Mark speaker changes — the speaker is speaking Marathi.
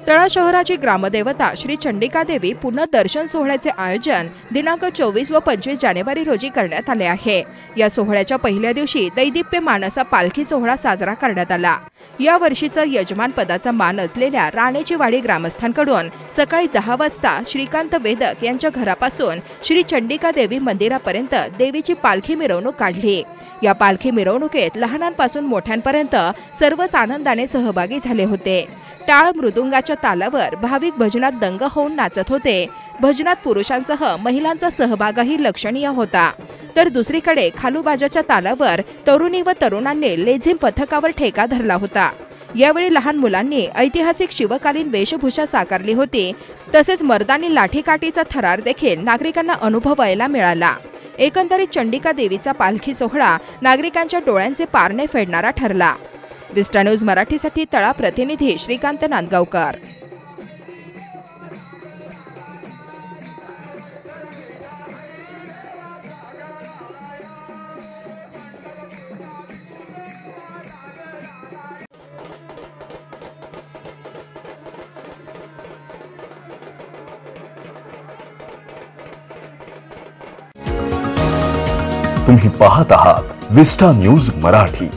Speaker 1: तळा शहराची ग्रामदेवता श्री चंडिका देवी पुनर्दर्शन सोहळ्याचे आयोजन दिनांक 24 व 25 जानेवारी रोजी करण्यात आले आहे। या सोहळ्याच्या पहिल्या दिवशी दैदिप्यमान असा पालखी सोहळा साजरा करण्यात आला। या वर्षीचा यजमान पदाचा मान असलेल्या राणेची वाडी ग्रामस्थांकडून सकाळी 10 वाजता श्रीकांत वेदक यांच्या घरापासून श्री चंडिका देवी मंदिरापर्यंत देवीची पालखी मिरवणूक काढली। या पालखी मिरवणुकीत लहानांपासून मोठ्यांपर्यंत सर्वच आनंदाने सहभागी झाले होते। टाळ मृदुंगाच्या तालावर भाविक भजनात दंग होऊन नाचत होते। भजनात पुरुषांसह महिलांचा सहभागही लक्षणीय होता, तर दुसरीकडे खालूबाजाच्या तालावर तरुणी व तरुणांनी लेझिम पथकावर ठेका धरला होता। यावेळी लहान मुलांनी ऐतिहासिक शिवकालीन वेशभूषा साकारली होती, तसेच मर्दानी लाठीकाठीचा थरार देखील नागरिकांना अनुभवायला मिळाला। एकंदरीत चंडिका देवीचा पालखी सोहळा नागरिकांच्या डोळ्यांचे पारणे फेडणारा ठरला। विस्टा न्यूज मराठीसाठी तळा प्रतिनिधी श्रीकांत नांदगावकर।
Speaker 2: तुम्ही पाहत आहात विस्टा न्यूज मराठी।